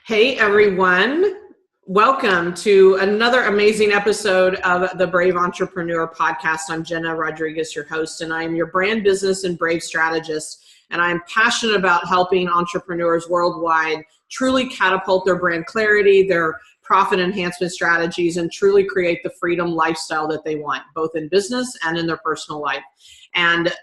Hey everyone, welcome to another amazing episode of the Brave Entrepreneur Podcast. I'm Jena Rodriguez, your host, and I am your brand business and brave strategist. And I'm passionate about helping entrepreneurs worldwide truly catapult their brand clarity, their profit enhancement strategies, and truly create the freedom lifestyle that they want, both in business and in their personal life. And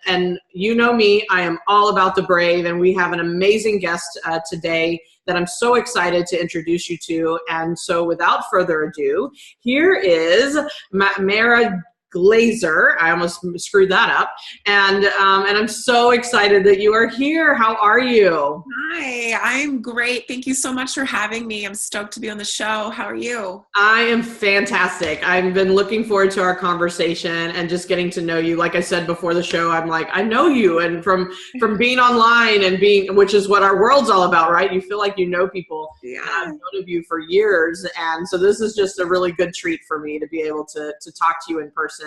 you know me, I am all about the brave, and we have an amazing guest today that I'm so excited to introduce you to. And so without further ado, here is Mara Glazer. I almost screwed that up. And I'm so excited that you are here. How are you? Hi, I'm great. Thank you so much for having me. I'm stoked to be on the show. How are you? I am fantastic. I've been looking forward to our conversation and just getting to know you. Like I said before the show, I'm like, I know you, and from being online and which is what our world's all about, right? You feel like you know people. Yeah. I've known of you for years, and so this is just a really good treat for me to be able to talk to you in person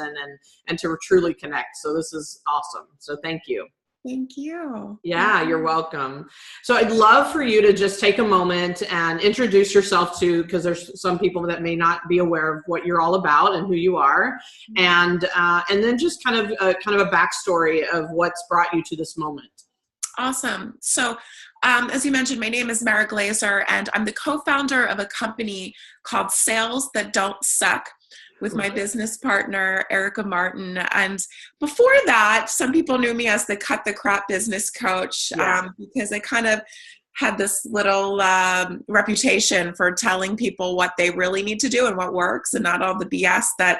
and to truly connect. So this is awesome. So thank you. Thank you. Yeah, you're welcome. So I'd love for you to just take a moment and introduce yourself because there's some people that may not be aware of what you're all about and who you are, and then just kind of a backstory of what's brought you to this moment. Awesome. So as you mentioned, my name is Mara Glazer, and I'm the co-founder of a company called Sales That Don't Suck, with my business partner, Erica Martin. And before that, some people knew me as the Cut the Crap business coach, because I kind of had this little reputation for telling people what they really need to do and what works, and not all the BS that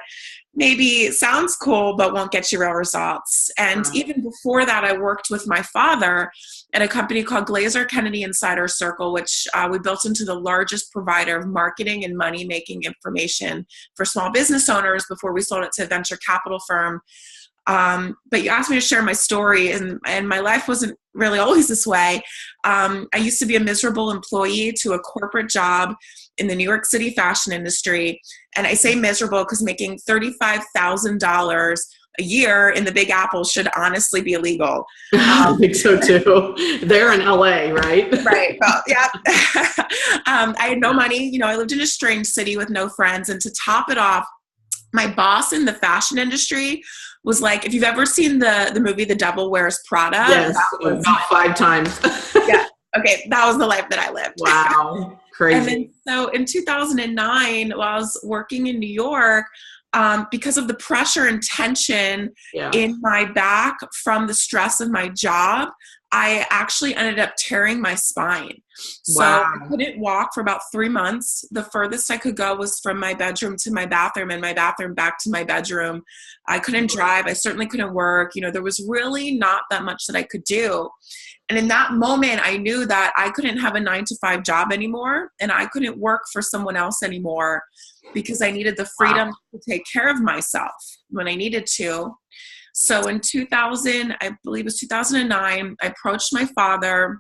maybe sounds cool but won't get you real results. And even before that, I worked with my father at a company called Glazer Kennedy Insider Circle, which we built into the largest provider of marketing and money-making information for small business owners before we sold it to a venture capital firm. But you asked me to share my story, and my life wasn't really always this way. I used to be a miserable employee to a corporate job in the New York City fashion industry. And I say miserable because making $35,000 a year in the Big Apple should honestly be illegal. I think so too. They're in LA, right? Right. Well, yeah. I had no money. I lived in a strange city with no friends. And to top it off, my boss in the fashion industry was like, if you've ever seen the movie The Devil Wears Prada. Yes, about 5 times. Yeah. Okay. That was the life that I lived. Wow. Crazy. And then, so in 2009, while I was working in New York, because of the pressure and tension in my back from the stress of my job, I actually ended up tearing my spine. So I couldn't walk for about 3 months. The furthest I could go was from my bedroom to my bathroom, and my bathroom back to my bedroom. I couldn't drive. I certainly couldn't work. There was really not that much that I could do. And in that moment, I knew that I couldn't have a 9-to-5 job anymore, and I couldn't work for someone else anymore, because I needed the freedom to take care of myself when I needed to. So in 2000, I believe it was 2009, I approached my father.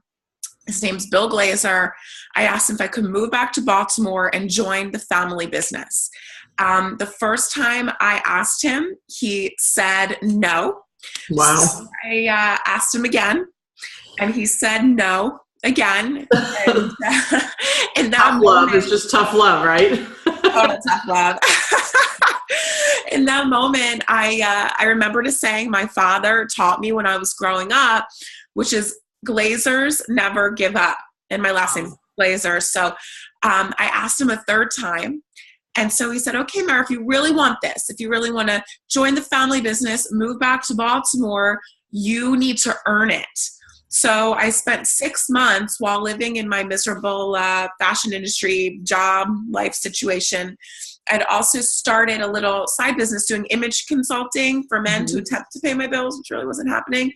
His name's Bill Glazer. I asked him if I could move back to Baltimore and join the family business. The first time I asked him, he said no. Wow. So I asked him again, and he said no again. And tough love is just tough love, right? Oh, tough love. In that moment, I remember a saying my father taught me when I was growing up, which is Glazers never give up. And my last name is Glazer. So I asked him a third time. And so he said, okay, Mara, if you really want this, if you really want to join the family business, move back to Baltimore, you need to earn it. So I spent 6 months while living in my miserable fashion industry job life situation. I'd also started a little side business doing image consulting for men to attempt to pay my bills, which really wasn't happening.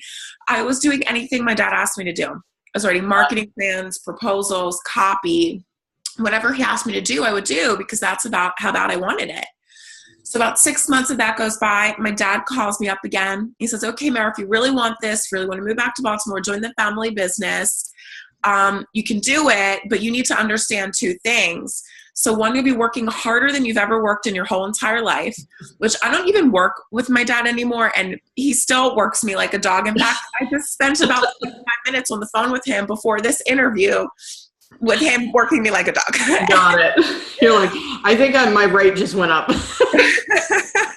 I was doing anything my dad asked me to do. I was writing marketing plans, proposals, copy. Whatever he asked me to do, I would do, because that's about how bad I wanted it. So about 6 months of that goes by. My dad calls me up again. He says, okay, Mara, if you really want this, really want to move back to Baltimore, join the family business, you can do it, but you need to understand 2 things. So one, you'll be working harder than you've ever worked in your whole entire life, which I don't even work with my dad anymore, and he still works me like a dog. In fact, I just spent about 5 minutes on the phone with him before this interview, with him working me like a dog. Got it. You're like, I think my rate just went up.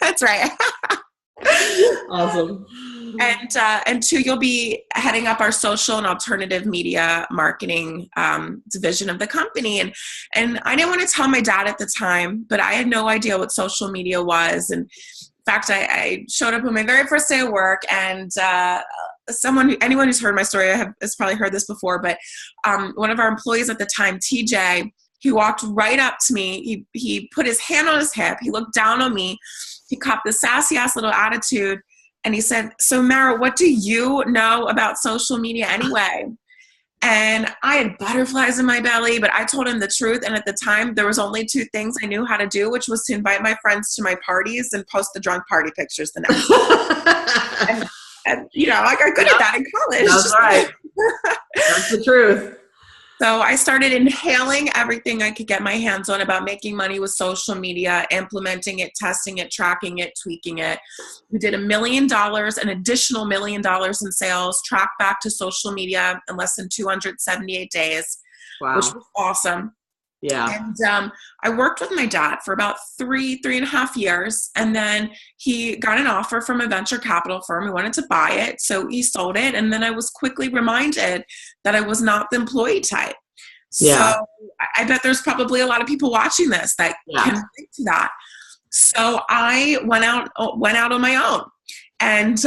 That's right. Awesome. And two, you'll be heading up our social and alternative media marketing division of the company. And I didn't want to tell my dad at the time, but I had no idea what social media was. And in fact, I showed up on my very first day of work, and anyone who's heard my story has probably heard this before, but one of our employees at the time, TJ, he walked right up to me. He put his hand on his hip. He looked down on me. He copped the sassy ass little attitude. And he said, so Mara, what do you know about social media anyway? And I had butterflies in my belly, but I told him the truth. And at the time, there was only two things I knew how to do, which was to invite my friends to my parties and post the drunk party pictures the next day. and I got good at that in college. That's right. That's the truth. So I started inhaling everything I could get my hands on about making money with social media, implementing it, testing it, tracking it, tweaking it. We did $1 million, an additional $1 million in sales, tracked back to social media in less than 278 days, wow. Which was awesome. Yeah. And I worked with my dad for about 3.5 years. And then he got an offer from a venture capital firm. He wanted to buy it. So he sold it. And then I was quickly reminded that I was not the employee type. Yeah. So I bet there's probably a lot of people watching this that can relate to that. So I went out on my own. And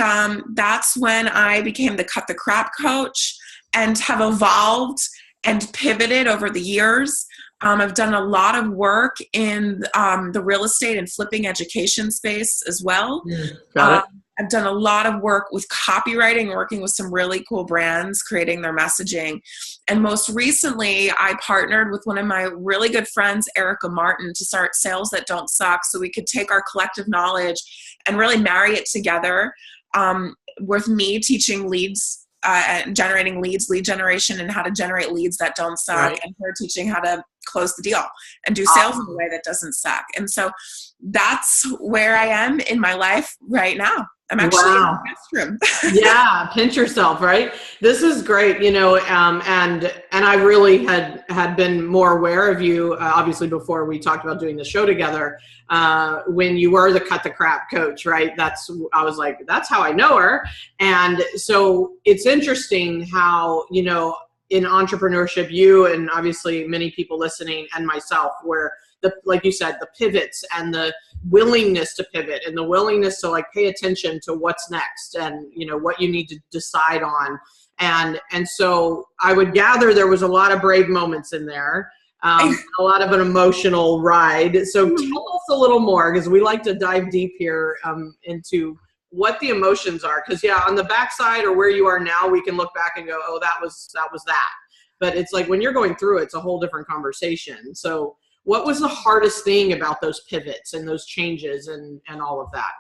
that's when I became the Cut the Crap coach and have evolved and pivoted over the years. I've done a lot of work in the real estate and flipping education space as well. Got it. I've done a lot of work with copywriting, working with some really cool brands, creating their messaging. And most recently, I partnered with one of my really good friends, Erica Martin, to start Sales That Don't Suck, so we could take our collective knowledge and really marry it together with me teaching leads, generating leads, lead generation, and how to generate leads that don't suck, right. And her teaching how to close the deal and do sales in a way that doesn't suck. And so that's where I am in my life right now. I'm actually in the guest room. Yeah, pinch yourself, right? This is great, and I really had been more aware of you, obviously, before we talked about doing the show together, when you were the Cut the Crap coach, right? I was like, that's how I know her. And so it's interesting how, in entrepreneurship, you and obviously many people listening and myself, where like you said, the pivots and the willingness to pivot and the willingness to pay attention to what's next and, what you need to decide on. And so I would gather there was a lot of brave moments in there, a lot of an emotional ride. So tell us a little more, because we like to dive deep here into what the emotions are. Because on the backside or where you are now, we can look back and go, oh, that was that. But it's like when you're going through it, it's a whole different conversation. So what was the hardest thing about those pivots and those changes and all of that?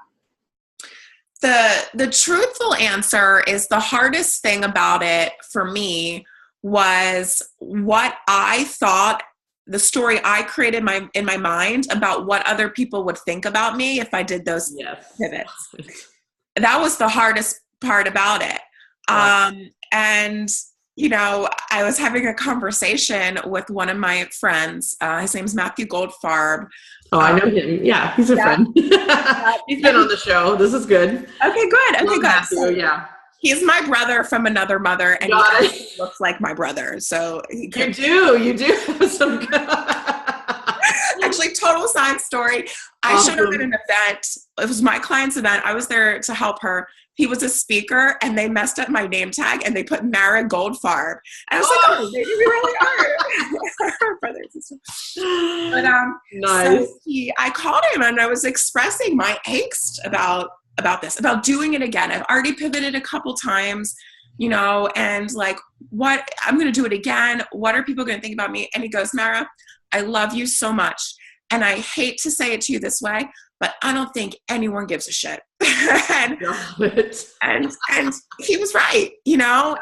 The truthful answer is the hardest thing about it for me was what I thought, the story I created in my mind about what other people would think about me if I did those pivots. That was the hardest part about it. Wow. And I was having a conversation with one of my friends. His name's Matthew Goldfarb. Oh, I know him. Yeah, he's a friend. He's been on the show. This is good. Okay, good. Okay, good. Matthew, so, yeah. He's my brother from another mother, and he looks like my brother. So you do have some good. Actually, total side story. I showed up at an event. It was my client's event. I was there to help her. He was a speaker, and they messed up my name tag, and they put Mara Goldfarb. And I was like, oh, maybe we really are brother and sister. But nice. So I called him, and I was expressing my angst about this, about doing it again. I've already pivoted a couple times, and what I'm going to do it again. What are people going to think about me? And he goes, Mara, I love you so much. And I hate to say it to you this way, but I don't think anyone gives a shit. and he was right,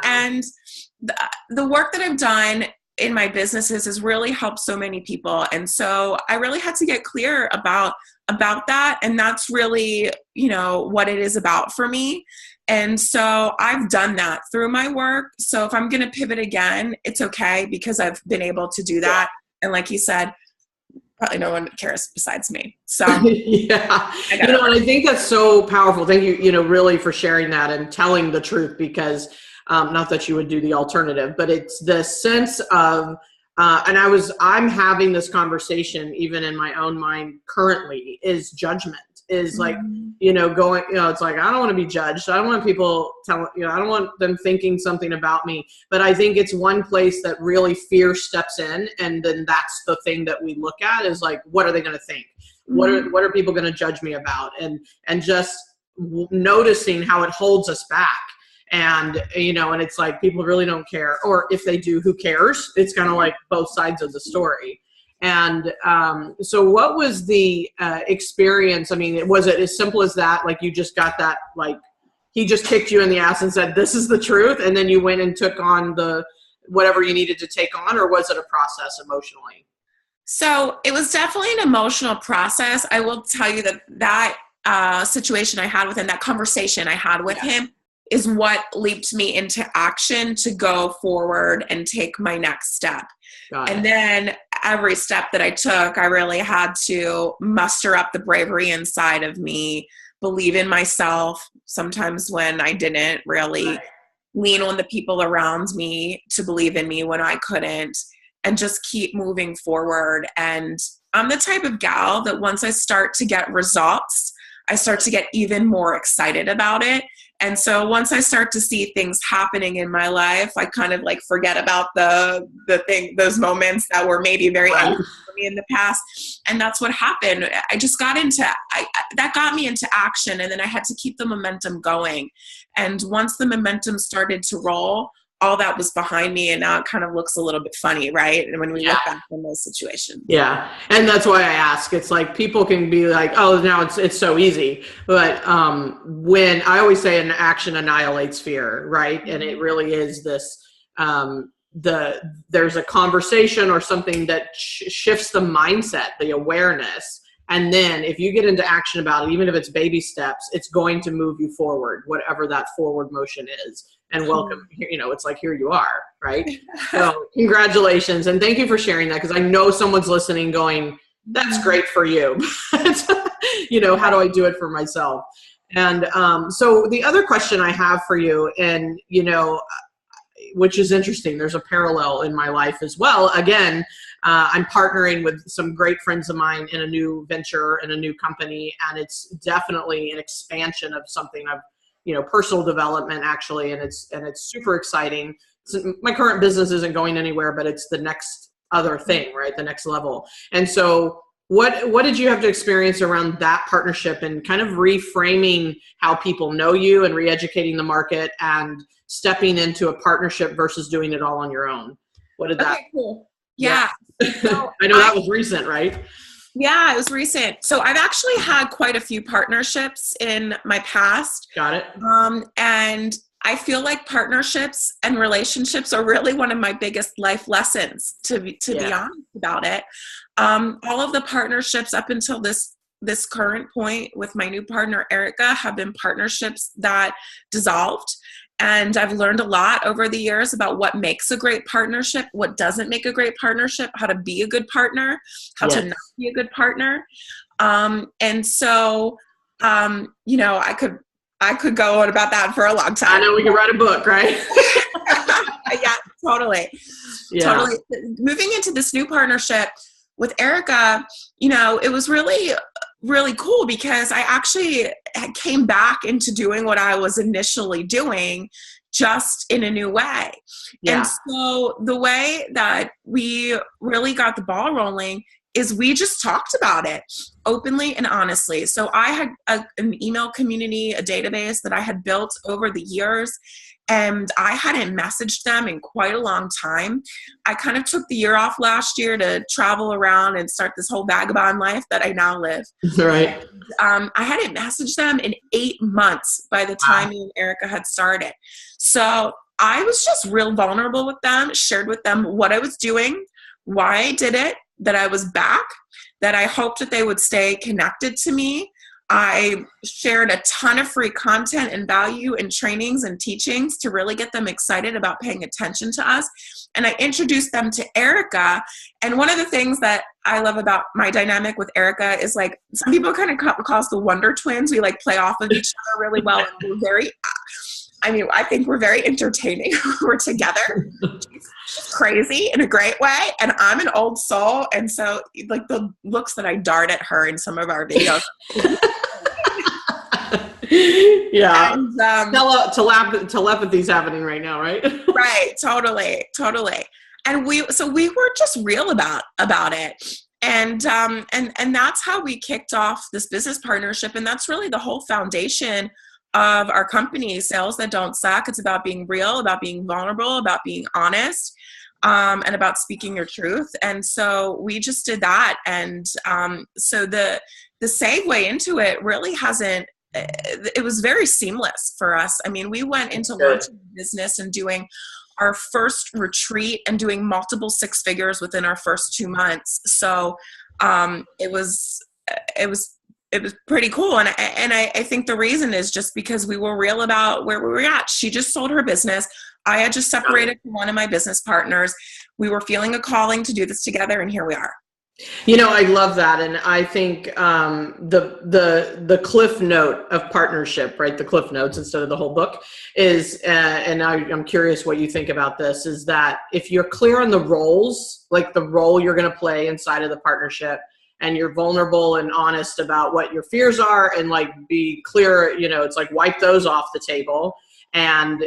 and the work that I've done in my businesses has really helped so many people. And so I really had to get clear about that. And that's really, what it is about for me. And so I've done that through my work. So if I'm going to pivot again, it's okay because I've been able to do that. And like you said, probably no one cares besides me. So yeah, and I think that's so powerful. Thank you, really for sharing that and telling the truth, because not that you would do the alternative, but it's the sense of, and I'm having this conversation even in my own mind currently, is judgment is like, going, it's like, I don't want to be judged. I don't want people telling, I don't want them thinking something about me, but I think it's one place that really fear steps in. And then that's the thing that we look at is like, what are they going to think? What are people going to judge me about? And just noticing how it holds us back. And, and it's like, people really don't care. Or if they do, who cares? It's kind of like both sides of the story. And so what was the experience? I mean, was it as simple as that? Like you just got that, like he just kicked you in the ass and said, this is the truth. And then you went and took on whatever you needed to take on, or was it a process emotionally? So it was definitely an emotional process. I will tell you that situation I had with him, that conversation I had with him, is what leaped me into action to go forward and take my next step. And then every step that I took, I really had to muster up the bravery inside of me, believe in myself. Sometimes when I didn't really lean on the people around me to believe in me when I couldn't, and just keep moving forward. And I'm the type of gal that once I start to get results, I start to get even more excited about it. And so once I start to see things happening in my life, I kind of like forget about those moments that were maybe very angry for me in the past. And that's what happened. I just that got me into action, and then I had to keep the momentum going. And once the momentum started to roll, all that was behind me, and now it kind of looks a little bit funny, right? And when we look back in those situations. Yeah. And that's why I ask. It's like people can be like, oh, now it's so easy. But when I always say an action annihilates fear, right? And it really is this, there's a conversation or something that shifts the mindset, the awareness. And then if you get into action about it, even if it's baby steps, it's going to move you forward, whatever that forward motion is. And welcome, it's like, here you are, right? So congratulations. And thank you for sharing that, because I know someone's listening going, that's great for you. How do I do it for myself? And so the other question I have for you, and, which is interesting, there's a parallel in my life as well. Again, I'm partnering with some great friends of mine in a new venture, in a new company, and it's definitely an expansion of something I've, personal development actually, and it's super exciting. My current business isn't going anywhere, but it's the next other thing, right? The next level. And so what did you have to experience around that partnership and kind of reframing how people know you and re-educating the market and stepping into a partnership versus doing it all on your own? What did that? Okay, cool. Yeah. So I know that was recent, right? Yeah, it was recent. So I've actually had quite a few partnerships in my past. Got it. And I feel like partnerships and relationships are really one of my biggest life lessons, to be honest about it. All of the partnerships up until this current point with my new partner, Erica, have been partnerships that dissolved. And I've learned a lot over the years about what makes a great partnership, what doesn't make a great partnership, how to be a good partner, how to not be a good partner. And so, I could go on about that for a long time. I know, we could write a book, right? Yeah, totally. Yeah. Totally. Moving into this new partnership with Erica, it was really, really cool because I actually came back into doing what I was initially doing, just in a new way. Yeah. And so the way that we really got the ball rolling is we just talked about it openly and honestly. So I had an email community, a database that I had built over the years, and I hadn't messaged them in quite a long time. I kind of took the year off last year to travel around and start this whole vagabond life that I now live. Right. And, I hadn't messaged them in 8 months by the time me and Erica had started. So I was just real vulnerable with them, shared with them what I was doing, why I did it, that I was back, that I hoped that they would stay connected to me. I shared a ton of free content and value and trainings and teachings to really get them excited about paying attention to us. And I introduced them to Erica. And one of the things that I love about my dynamic with Erica is like, some people kind of call us the Wonder Twins. We like play off of each other really well. And we're very, I think we're very entertaining. We're together. She's crazy in a great way. And I'm an old soul. And so like the looks that I dart at her in some of our videos. Yeah. And, telepathy's happening right now, right? Right. Totally. And we were just real about it. And that's how we kicked off this business partnership. And that's really the whole foundation of our company, Sales That Don't Suck. It's about being real, about being vulnerable, about being honest, and about speaking your truth. And so we just did that. And so the segue into it really it was very seamless for us. I mean, we went into launching business and doing our first retreat and doing multiple six figures within our first 2 months. So it was pretty cool. And I think the reason is just because we were real about where we were at. She just sold her business. I had just separated from one of my business partners. We were feeling a calling to do this together, and here we are. I love that. And I think the cliff note of partnership, right? The cliff notes instead of the whole book is, and I'm curious what you think about this, is that if you're clear on the roles, like the role you're going to play inside of the partnership, and you're vulnerable and honest about what your fears are, and like be clear, it's like wipe those off the table, and,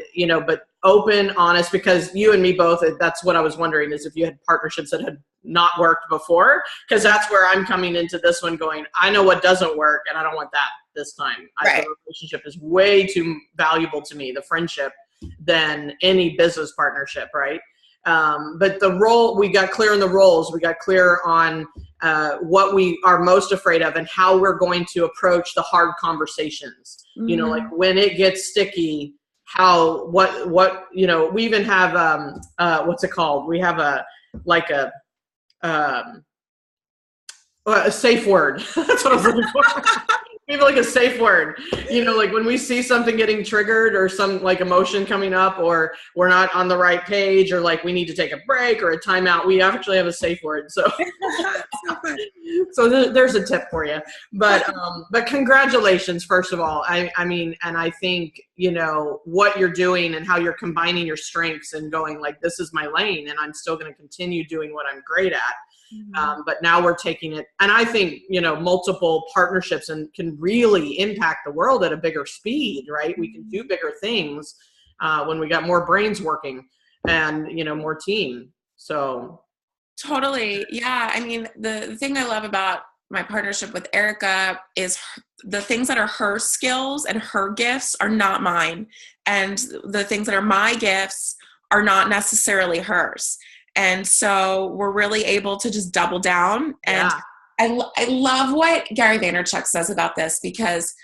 but open, honest, because you and me both, that's what I was wondering, is if you had partnerships that had not worked before, because that's where I'm coming into this one going, I know what doesn't work and I don't want that this time. Right. The relationship is way too valuable to me, the friendship, than any business partnership, right? But the role, we got clear on the roles, we got clear on what we are most afraid of and how we're going to approach the hard conversations. Mm-hmm. Like when it gets sticky, what we even have what's it called? We have a safe word. That's what I was looking for. Maybe like a safe word, like when we see something getting triggered or some like emotion coming up, or we're not on the right page, or like we need to take a break or a timeout, we actually have a safe word. So, there's a tip for you. But congratulations, first of all. I mean, and I think, what you're doing and how you're combining your strengths and going like, this is my lane and I'm still going to continue doing what I'm great at. Mm-hmm. But now we're taking it, and I think multiple partnerships and can really impact the world at a bigger speed, right? We can do bigger things when we got more brains working and more team. So totally, yeah. I mean, the thing I love about my partnership with Erica is the things that are her skills and her gifts are not mine, and the things that are my gifts are not necessarily hers. And so we're really able to just double down. And I love what Gary Vaynerchuk says about this, because,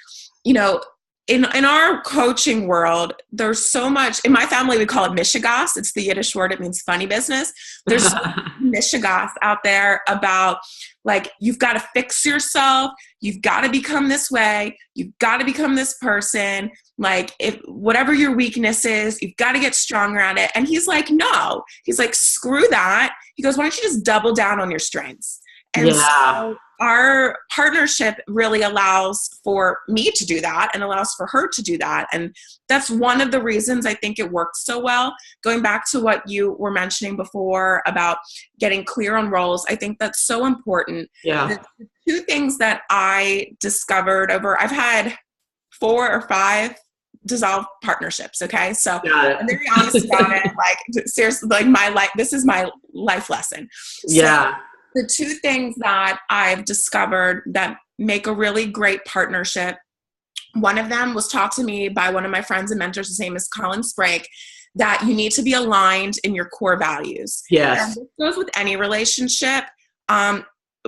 in our coaching world, there's so much, in my family, we call it mishigas. It's the Yiddish word. It means funny business. There's so mishigas out there about like, you've got to fix yourself. You've got to become this way. You've got to become this person. Like, if whatever your weakness is, you've got to get stronger at it. And he's like, no, he's like, screw that. He goes, why don't you just double down on your strengths? And so our partnership really allows for me to do that and allows for her to do that. And that's one of the reasons I think it works so well. Going back to what you were mentioning before about getting clear on roles, I think that's so important. Yeah. The two things that I discovered I've had 4 or 5 dissolved partnerships. Okay. So I'm very honest about it. Like, seriously, like my life, this is my life lesson. So the two things that I've discovered that make a really great partnership, one of them was taught to me by one of my friends and mentors, his name is Colin Sprague, that you need to be aligned in your core values. Yes. And this goes with any relationship.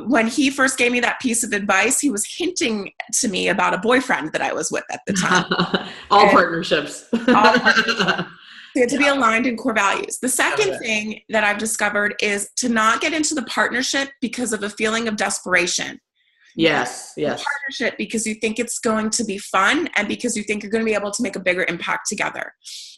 When he first gave me that piece of advice, he was hinting to me about a boyfriend that I was with at the time. All partnerships. So you have to be aligned in core values. The second thing that I've discovered is to not get into the partnership because of a feeling of desperation. Yes. Partnership because you think it's going to be fun and because you think you're going to be able to make a bigger impact together.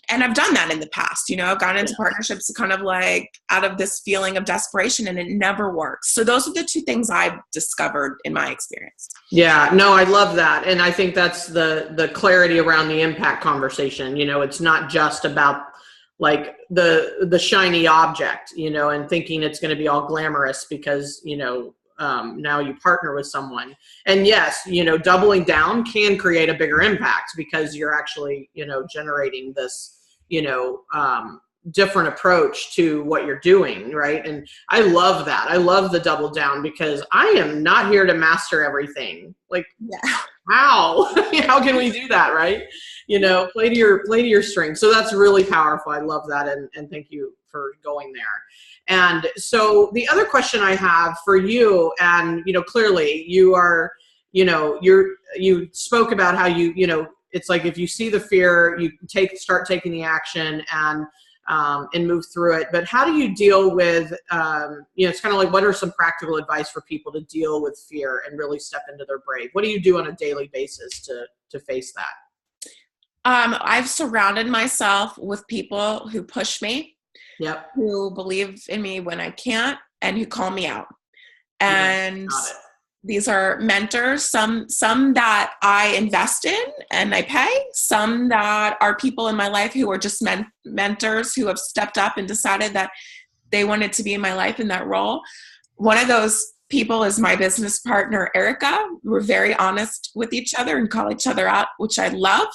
And I've done that in the past. I've gone into partnerships kind of like out of this feeling of desperation, and it never works. So those are the two things I've discovered in my experience. Yeah, no, I love that. And I think that's the clarity around the impact conversation. It's not just about like the shiny object, and thinking it's going to be all glamorous because, now you partner with someone. And yes, doubling down can create a bigger impact because you're actually, generating this, different approach to what you're doing. Right. And I love that. I love the double down because I am not here to master everything. Like, how can we do that? Right. Play to your strengths. So that's really powerful. I love that. And thank you for going there. And so the other question I have for you, and, clearly you are, you spoke about how it's like, if you see the fear, you start taking the action and move through it. But how do you deal with, it's kind of like, what are some practical advice for people to deal with fear and really step into their brave? What do you do on a daily basis to face that? I've surrounded myself with people who push me. Yep. Who believe in me when I can't and who call me out. And these are mentors, some that I invest in and I pay, some that are people in my life who are just mentors who have stepped up and decided that they wanted to be in my life in that role. One of those people is my business partner, Erica. We're very honest with each other and call each other out, which I love.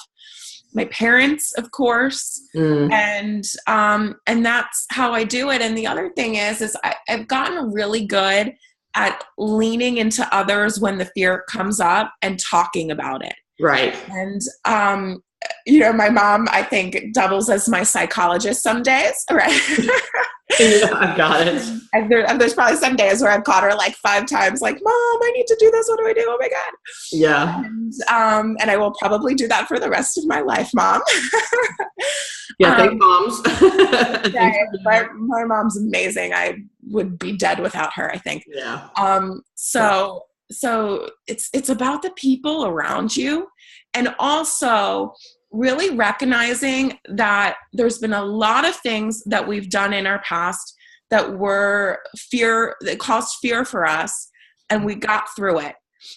My parents, of course. And that's how I do it. And the other thing is I've gotten really good at leaning into others when the fear comes up and talking about it. Right. And, my mom, I think, doubles as my psychologist some days, right? Yeah, I got it. And there's probably some days where I've caught her like 5 times, like, Mom, I need to do this. What do I do? Oh my God. Yeah. And I will probably do that for the rest of my life, Mom. Yeah, thank moms. My mom's amazing. I would be dead without her, I think. Yeah. So it's about the people around you, and also really recognizing that there's been a lot of things that we've done in our past that caused fear for us, and we got through it.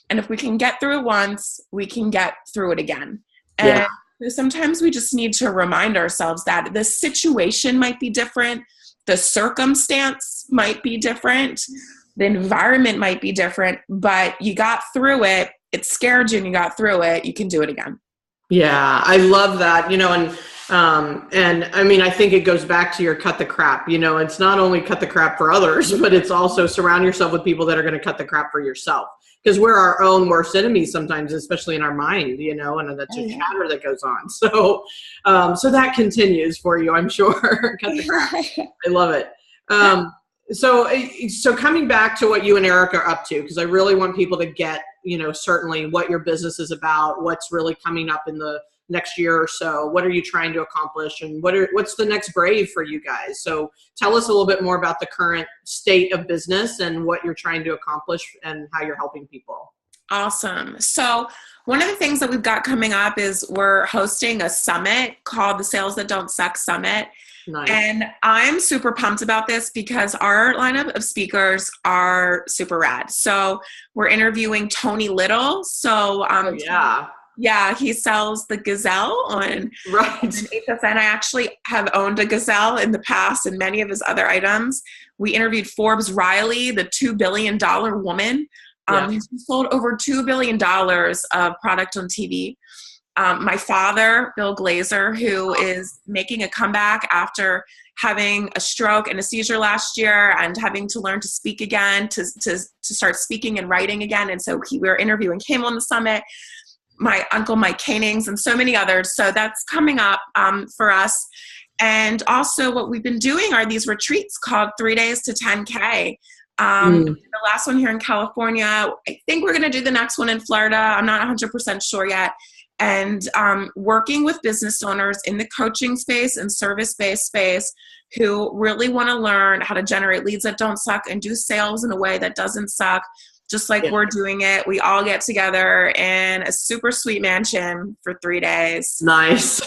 And if we can get through it once, we can get through it again. And sometimes we just need to remind ourselves that the situation might be different, the circumstance might be different, the environment might be different, but you got through it. It scared you and you got through it. You can do it again. Yeah, I love that, and I mean, I think it goes back to your cut the crap, it's not only cut the crap for others, but it's also surround yourself with people that are going to cut the crap for yourself, because we're our own worst enemies sometimes, especially in our mind, and that's a chatter that goes on. So, so that continues for you, I'm sure. Cut the crap. I love it. So coming back to what you and Eric are up to, because I really want people to get, certainly what your business is about, what's really coming up in the next year or so. What are you trying to accomplish, and what's the next brave for you guys? So tell us a little bit more about the current state of business and what you're trying to accomplish and how you're helping people. Awesome. So one of the things that we've got coming up is we're hosting a summit called the Sales That Don't Suck Summit. Nice. And I'm super pumped about this because our lineup of speakers are super rad. So we're interviewing Tony Little. So he sells the Gazelle on HSN. I actually have owned a Gazelle in the past and many of his other items. We interviewed Forbes Riley, the $2 billion woman. Who sold over $2 billion of product on TV. My father, Bill Glazer, who is making a comeback after having a stroke and a seizure last year and having to learn to speak again, to start speaking and writing again. And so we were interviewing him on the summit. My uncle, Mike Canings, and so many others. So that's coming up for us. And also what we've been doing are these retreats called 3 days to 10K. The last one here in California. I think we're going to do the next one in Florida. I'm not 100% sure yet. and working with business owners in the coaching space and service-based space who really want to learn how to generate leads that don't suck and do sales in a way that doesn't suck, just like we're doing it. We all get together in a super sweet mansion for 3 days. Nice.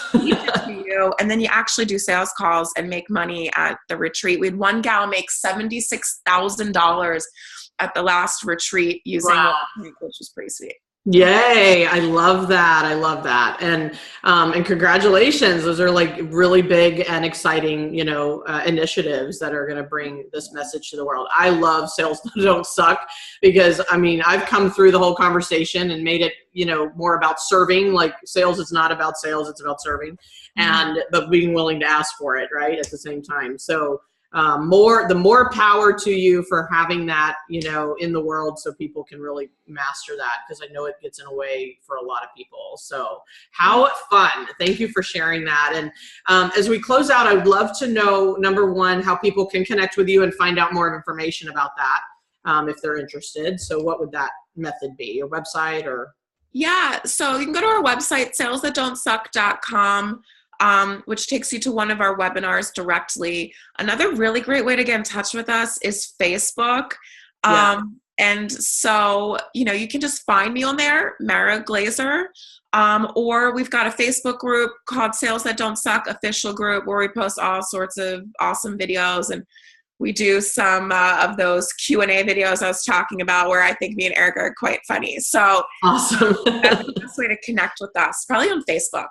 And then you actually do sales calls and make money at the retreat. We had one gal make $76,000 at the last retreat using which was pretty sweet. Yay. I love that. I love that. And congratulations. Those are like really big and exciting, initiatives that are going to bring this message to the world. I love Sales That Don't Suck because I've come through the whole conversation and made it, more about serving. Like sales is not about sales. It's about serving but being willing to ask for it, right, at the same time. So the more power to you for having that, in the world so people can really master that, because I know it gets in a way for a lot of people. So how fun. Thank you for sharing that. And as we close out, I would love to know, number one, how people can connect with you and find out more information about that if they're interested. So what would that method be? Your website or? Yeah. So you can go to our website, salesthatdon'tsuck.com. Which takes you to one of our webinars directly. Another really great way to get in touch with us is Facebook. And so, you can just find me on there, Mara Glazer, or we've got a Facebook group called Sales That Don't Suck official group where we post all sorts of awesome videos, and we do some of those Q&A videos I was talking about where I think me and Erica are quite funny. So awesome. That's the best way to connect with us, probably on Facebook.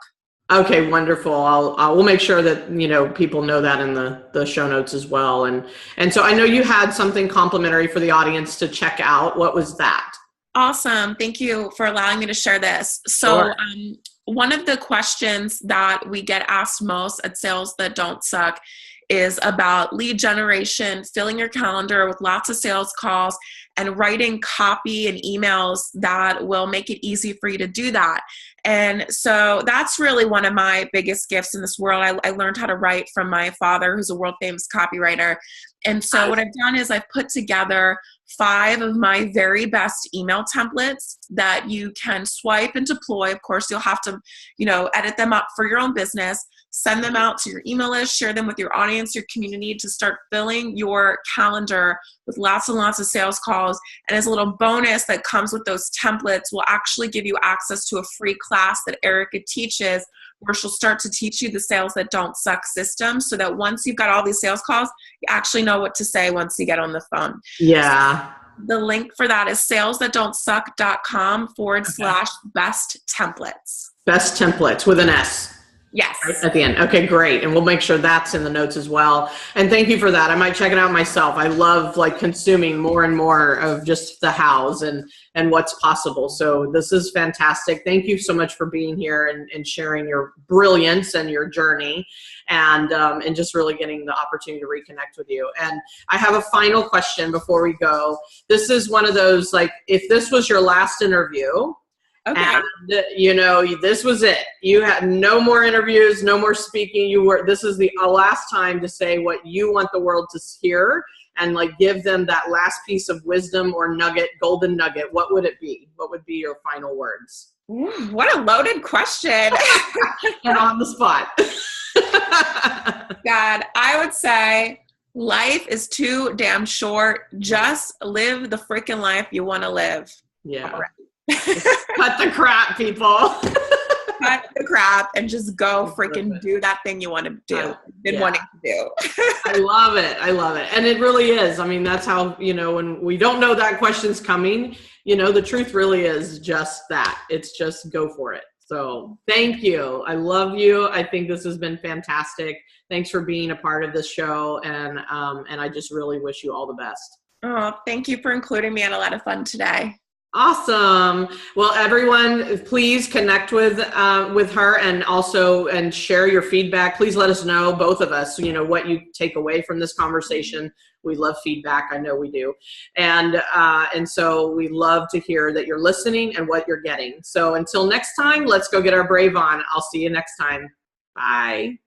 Okay, wonderful. We'll make sure that, people know that in the show notes as well. And so I know you had something complimentary for the audience to check out. What was that? Awesome. Thank you for allowing me to share this. So one of the questions that we get asked most at Sales That Don't Suck is about lead generation, filling your calendar with lots of sales calls, and writing copy and emails that will make it easy for you to do that. And so that's really one of my biggest gifts in this world. I learned how to write from my father, who's a world famous copywriter. And so what I've done is I've put together 5 of my very best email templates that you can swipe and deploy. Of course, you'll have to, edit them up for your own business, send them out to your email list, share them with your audience, your community, to start filling your calendar with lots and lots of sales calls. And as a little bonus that comes with those templates, we'll actually give you access to a free class that Erica teaches, where she'll start to teach you the Sales That Don't Suck system, so that once you've got all these sales calls, you actually know what to say once you get on the phone. Yeah. The link for that is salesthatdon'tsuck.com/best templates. Best templates with an S. Yes. Right at the end. Okay, great. And we'll make sure that's in the notes as well. And thank you for that. I might check it out myself. I love consuming more and more of just the hows and what's possible. So this is fantastic. Thank you so much for being here and sharing your brilliance and your journey and just really getting the opportunity to reconnect with you. And I have a final question before we go. This is one of those, if this was your last interview, okay, and this was it. You had no more interviews, no more speaking. This is the last time to say what you want the world to hear and give them that last piece of wisdom or nugget, golden nugget. What would it be? What would be your final words? What a loaded question. And on the spot. God, I would say life is too damn short. Just live the freaking life you want to live. Yeah. Right. Cut the crap, people. Cut the crap and just go freaking do that thing you want to do. Been wanting to do. I love it. I love it. And it really is. That's how, when we don't know that question's coming, the truth really is just that. It's just go for it. So thank you. I love you. I think this has been fantastic. Thanks for being a part of this show. And I just really wish you all the best. Oh, thank you for including me. I had a lot of fun today. Awesome. Well, everyone, please connect with her and share your feedback. Please let us know, both of us, what you take away from this conversation. We love feedback. I know we do. And so we love to hear that you're listening and what you're getting. So until next time, let's go get our brave on. I'll see you next time. Bye.